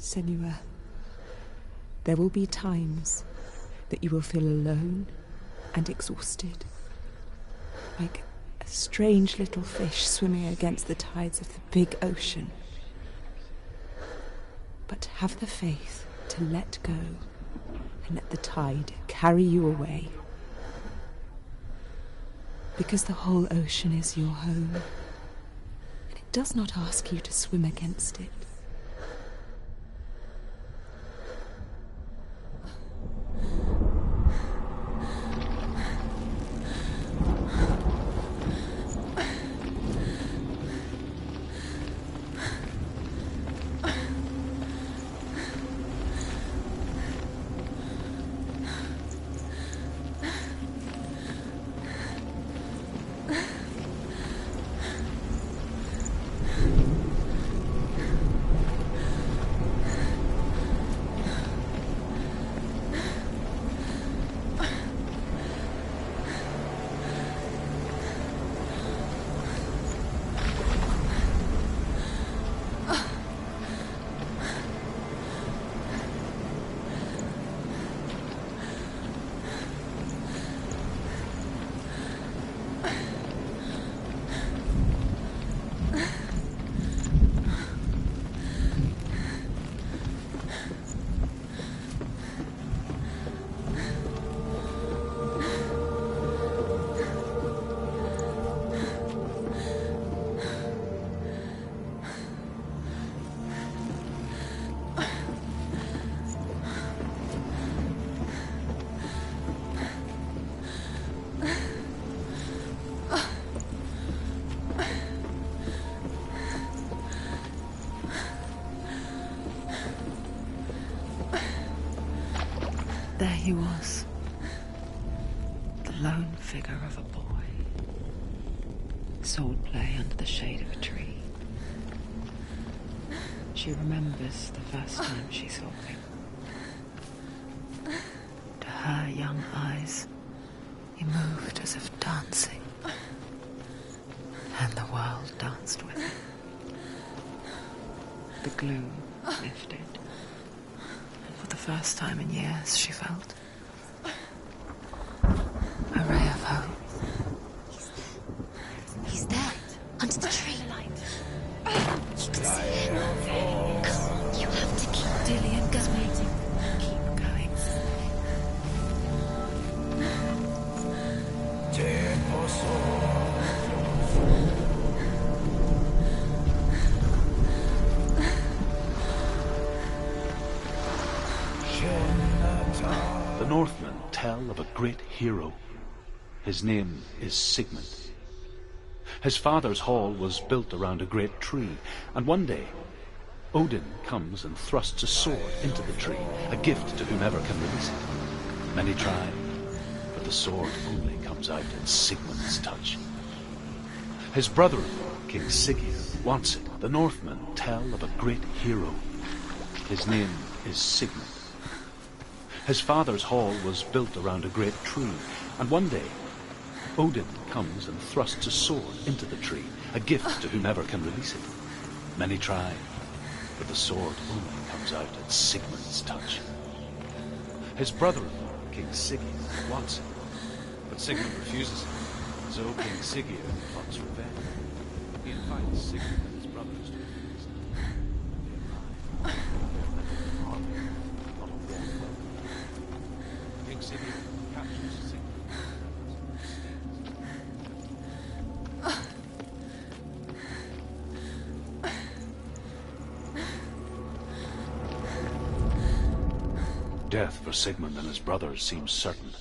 Senua, there will be times that you will feel alone and exhausted, like a strange little fish swimming against the tides of the big ocean. But have the faith to let go and let the tide carry you away. Because the whole ocean is your home, and it does not ask you to swim against it. There he was, the lone figure of a boy. Sword play under the shade of a tree. She remembers the first time she saw him. To her young eyes, he moved as if dancing, and the world danced with him. The gloom lifted. For the first time in years, she felt a ray of hope. He's there, under the tree. You can see him. Come, you have to keep Dillian going. Keep going. The Northmen tell of a great hero. His name is Sigmund. His father's hall was built around a great tree, and one day Odin comes and thrusts a sword into the tree, a gift to whomever can release it. Many try, but the sword only comes out at Sigmund's touch. His brother-in-law, King Sigurd, wants it. The Northmen tell of a great hero. His name is Sigmund. His father's hall was built around a great tree, and one day Odin comes and thrusts a sword into the tree, a gift to whomever can release it. Many try, but the sword only comes out at Sigmund's touch. His brother-in-law, King Sigurd, wants it, but Sigmund refuses it. So King Sigurd plots revenge. He invites Sigmund and his brothers to a feast. They arrive. Not a warm welcome. King Sigurd captures Sigmund. Death for Sigmund and his brothers seems certain.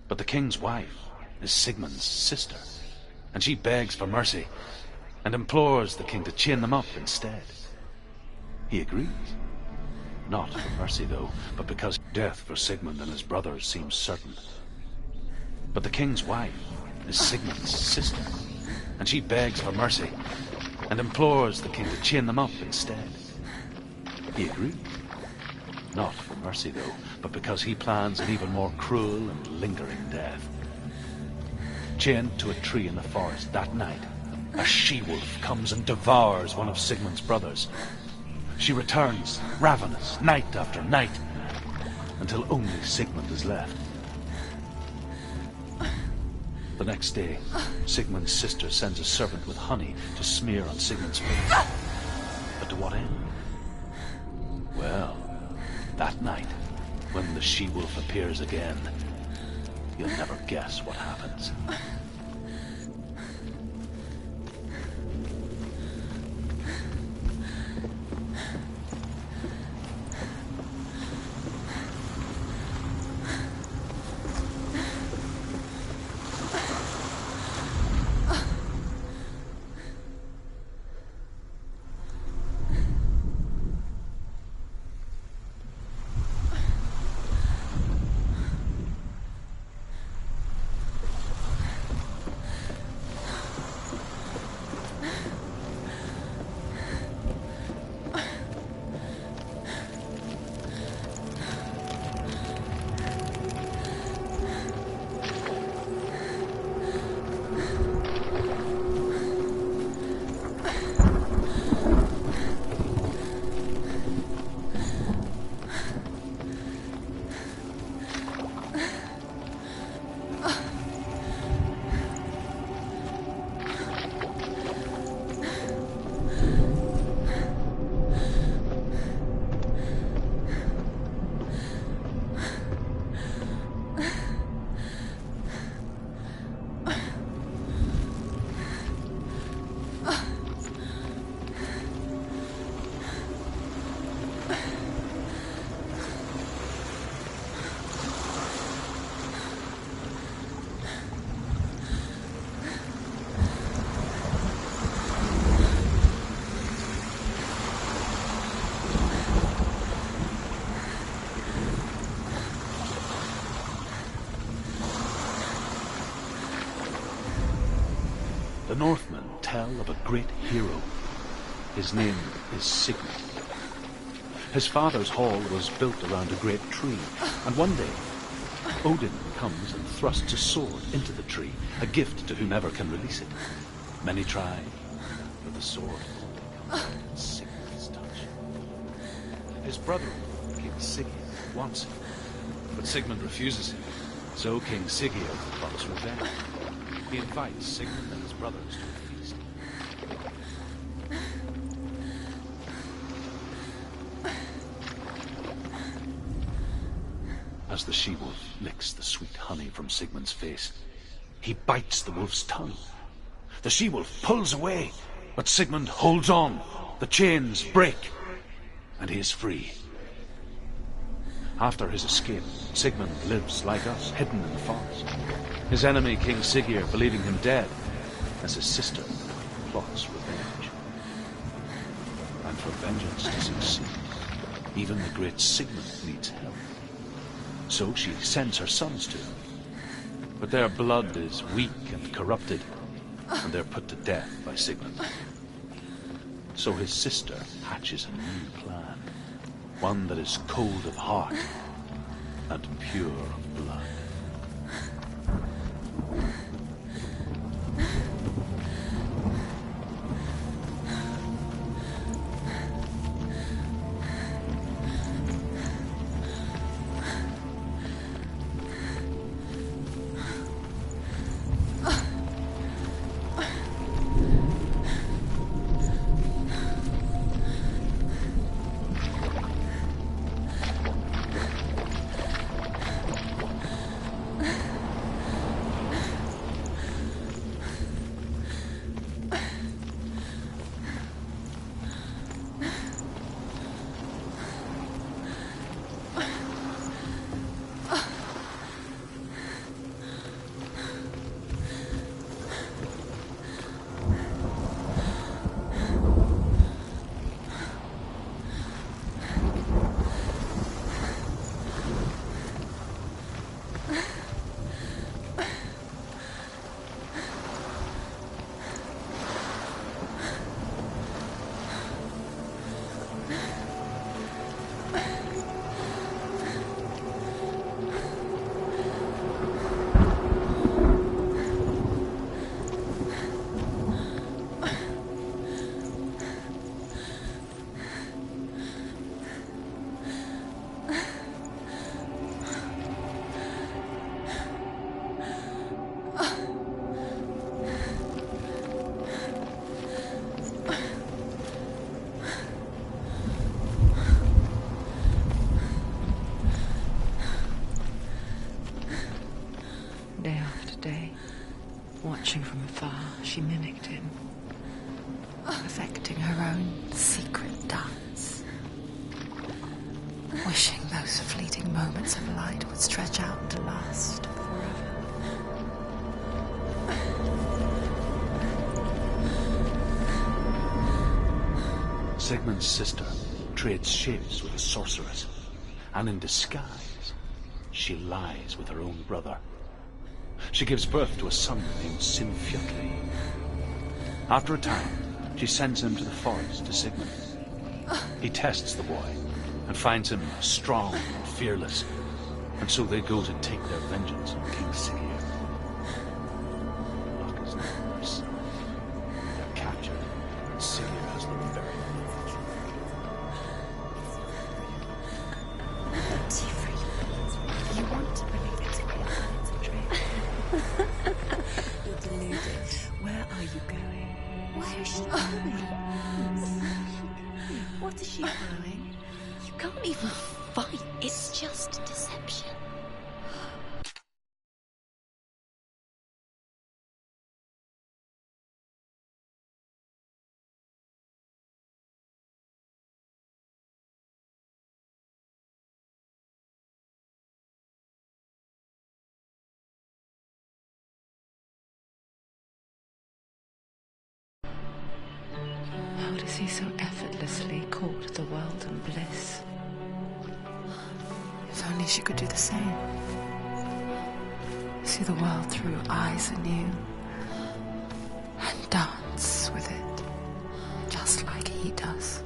But the king's wife is Sigmund's sister, and she begs for mercy and implores the king to chain them up instead. He agrees. Not for mercy, though, but because death for Sigmund and his brothers seems certain. But the king's wife is Sigmund's sister, and she begs for mercy and implores the king to chain them up instead. He agrees. Not for mercy, though, but because he plans an even more cruel and lingering death. Chained to a tree in the forest that night, a she-wolf comes and devours one of Sigmund's brothers. She returns, ravenous, night after night, until only Sigmund is left. The next day, Sigmund's sister sends a servant with honey to smear on Sigmund's face. But to what end? Well, that night, when the she-wolf appears again, you'll never guess what happens. The Northmen tell of a great hero. His name is Sigmund. His father's hall was built around a great tree, and one day Odin comes and thrusts a sword into the tree, a gift to whomever can release it. Many try, but the sword only comes in Sigmund's touch. His brother, King Sigurd, wants it, but Sigmund refuses him, so King Sigurd plots revenge. He invites Sigmund and his brothers to a feast. As the she-wolf licks the sweet honey from Sigmund's face, he bites the wolf's tongue. The she-wolf pulls away, but Sigmund holds on. The chains break, and he is free. After his escape, Sigmund lives like us, hidden in the forest. His enemy, King Sigurd, believing him dead, as his sister plots revenge. And for vengeance to succeed, even the great Sigmund needs help. So she sends her sons to him. But their blood is weak and corrupted, and they're put to death by Sigmund. So his sister hatches a new plan, one that is cold of heart and pure of blood. she mimicked him, perfecting her own secret dance, wishing those fleeting moments of light would stretch out to last forever. Sigmund's sister trades shapes with a sorceress, and in disguise, she lies with her own brother. She gives birth to a son named Sinfjotli. After a time, she sends him to the forest to Sigmund. He tests the boy and finds him strong and fearless, and so they go to take their vengeance on King Sigurd. Luck is not on their side. They're captured, and Sigurd has them buried. You want to believe it's real, it's a trick. You're deluded. Where are you going? Where is she going? What is she doing? You can't even fight. It's just deception. How does he so effortlessly court the world and bliss? If only she could do the same. See the world through eyes anew and dance with it, just like he does.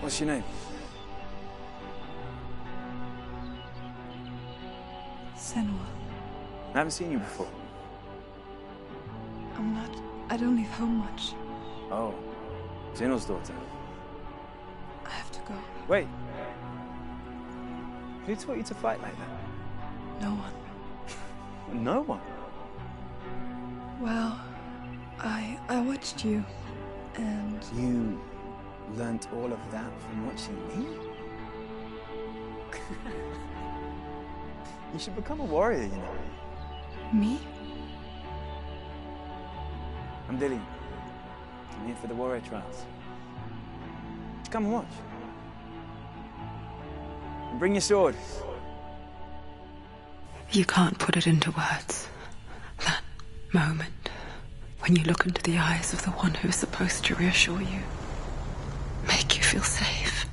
What's your name? Senua. I haven't seen you before. I don't leave home much. Oh, Zeno's daughter. I have to go. Wait. Who taught you to fight like that? No one. No one? Well, I watched you, and You learnt all of that from watching me? You should become a warrior, you know. me? I'm Dillian. I'm here for the warrior trials. Come and watch. And bring your sword. You can't put it into words. That moment when you look into the eyes of the one who is supposed to reassure you, make you feel safe.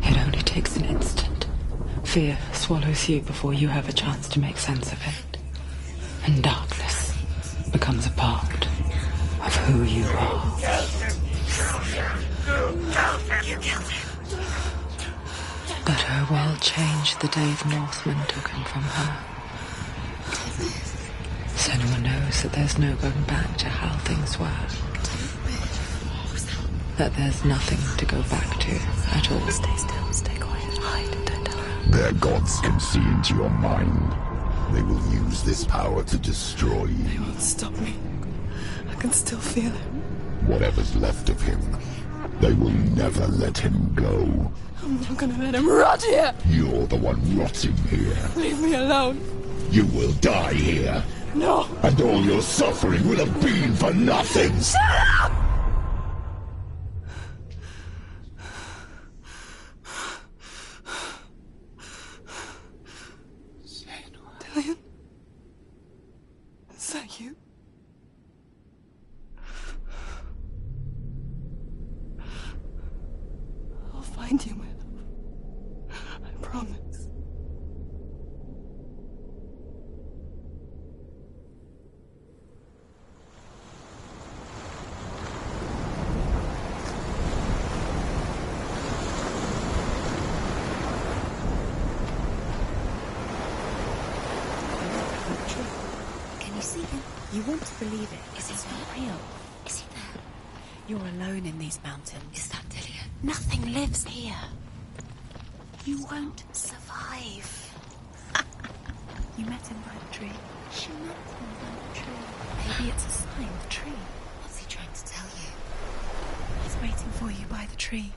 It only takes an instant. Fear swallows you before you have a chance to make sense of it. And darkness becomes a part of who you are. But her world changed the day the Northmen took him from her. Senua knows that there's no going back to how things were. That there's nothing to go back to at all. Stay still, stay quiet, hide, don't tell her. Their gods can see into your mind. They will use this power to destroy you. They won't stop me. I can still feel him. Whatever's left of him, they will never let him go. I'm not gonna let him rot here. You're the one rotting here. Leave me alone. You will die here. No. And all your suffering will have been for nothing. Shut up! Dillian? Is that you? I'll find you, my love. I promise. You want to believe it, is it's not real. Is he there? You're alone in these mountains. Is that Dillian? Nothing lives here. You won't survive. You met him by the tree. She met him by the tree. Maybe it's a sign, the tree. What's he trying to tell you? He's waiting for you by the tree.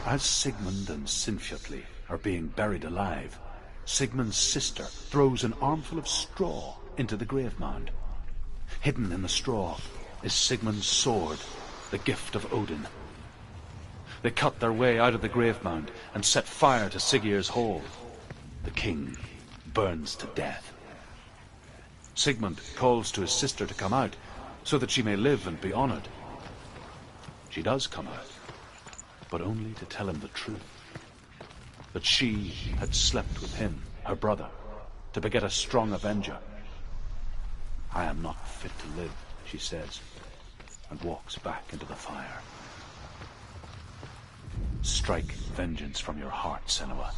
As Sigmund and Sinfjotli are being buried alive, Sigmund's sister throws an armful of straw into the grave mound. Hidden in the straw is Sigmund's sword, the gift of Odin. They cut their way out of the grave mound and set fire to Siggeir's hall. The king burns to death. Sigmund calls to his sister to come out so that she may live and be honored. She does come out, but only to tell him the truth. That she had slept with him, her brother, to beget a strong avenger. I am not fit to live, she says, and walks back into the fire. Strike vengeance from your heart, Senua,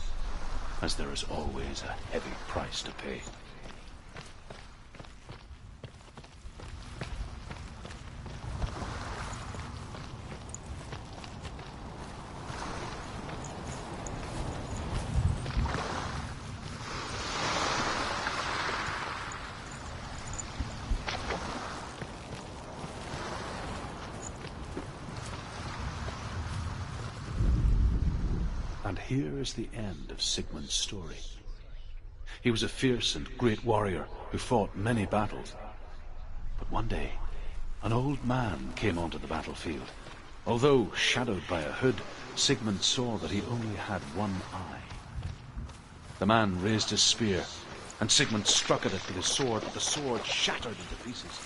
as there is always a heavy price to pay. And here is the end of Sigmund's story. He was a fierce and great warrior who fought many battles. But one day, an old man came onto the battlefield. Although shadowed by a hood, Sigmund saw that he only had one eye. The man raised his spear, and Sigmund struck at it with his sword, but the sword shattered into pieces.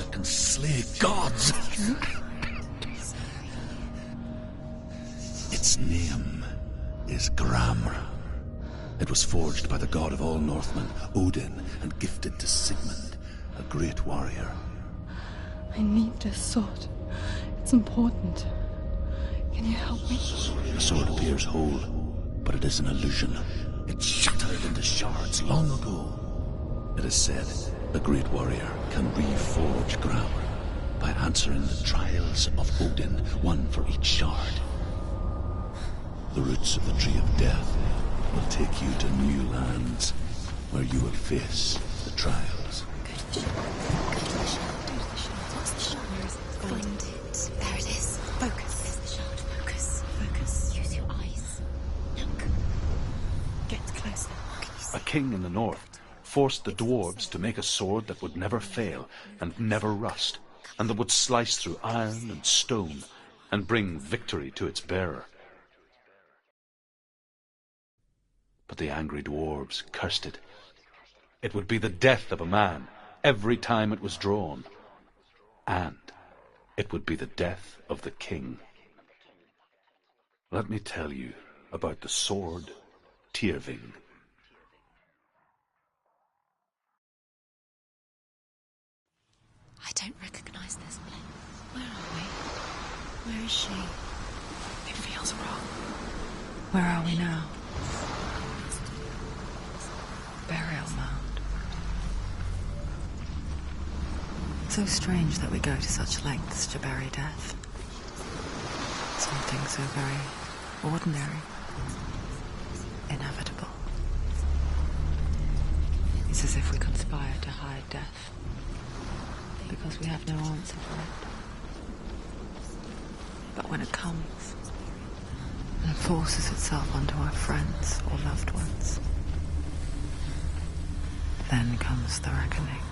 that can slay gods. Its name is Gramr. It was forged by the god of all Northmen, Odin, and gifted to Sigmund, a great warrior. I need this sword. It's important. Can you help me? The sword appears whole, but it is an illusion. It shattered into shards long ago. It is said a great warrior can reforge Gramr by answering the trials of Odin, one for each shard. The roots of the Tree of Death will take you to new lands, where you will face the trials. Go to the shard. Go to the shard. Go to the shard. What's the shard? Where is it? Find it. There it is. Focus. There's the shard. Focus. Focus. Use your eyes. Look. Get closer. Can you see? A king in the north forced the dwarves to make a sword that would never fail and never rust, and that would slice through iron and stone and bring victory to its bearer. But the angry dwarves cursed it. It would be the death of a man every time it was drawn, and it would be the death of the king. Let me tell you about the sword Tyrving. I don't recognize this place. Where are we? Where is she? It feels wrong. Where are we now? Burial mound. So strange that we go to such lengths to bury death. Something so very ordinary, inevitable. It's as if we conspire to hide death, because we have no answer for it. But when it comes, and forces itself onto our friends or loved ones, then comes the reckoning.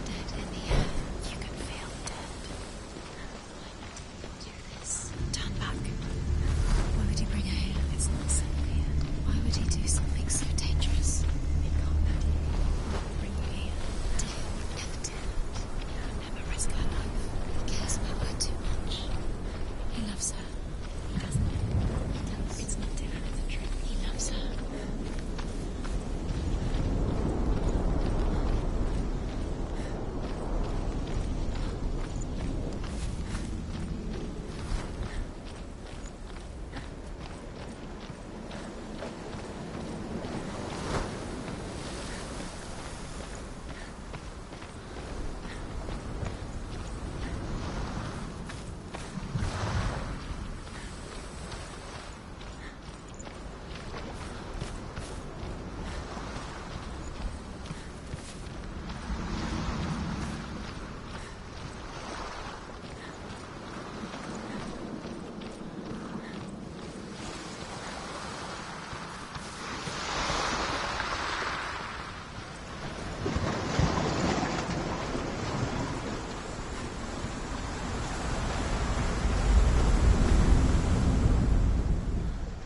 Dead in the air. You can feel the dead. Do this. Turn back. Why would he bring her here? It's not safe here. Why would he do something so dangerous? It can't be. Bring her here. Dead. Never did. Never risk her life. He cares about her too much. He loves her. He doesn't. He does. It's not different from the truth. He loves her.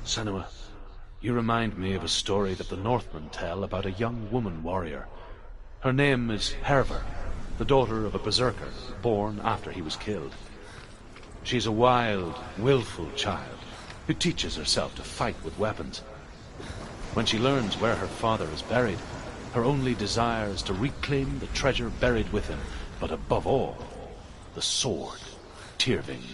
Senua, you remind me of a story that the Northmen tell about a young woman warrior. Her name is Hervor, the daughter of a berserker born after he was killed. She's a wild, willful child who teaches herself to fight with weapons. When she learns where her father is buried, her only desire is to reclaim the treasure buried with him, but above all, the sword, Tyrving.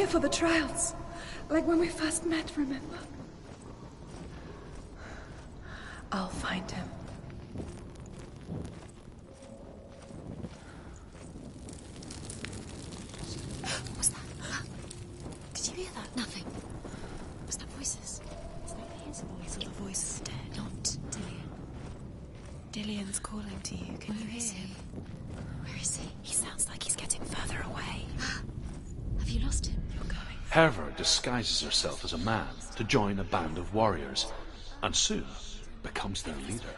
warrior for the trials. Like when we first met, remember? I'll find him. What's that? Did you hear that? Nothing. Was that voices? Is that his voice or the voice of the dead? Not Dillian. Dillian's calling to you. Can you hear him? Where is he? He sounds like he's getting further away. Have you lost him? You're going. Hervor disguises herself as a man to join a band of warriors, and soon becomes their leader.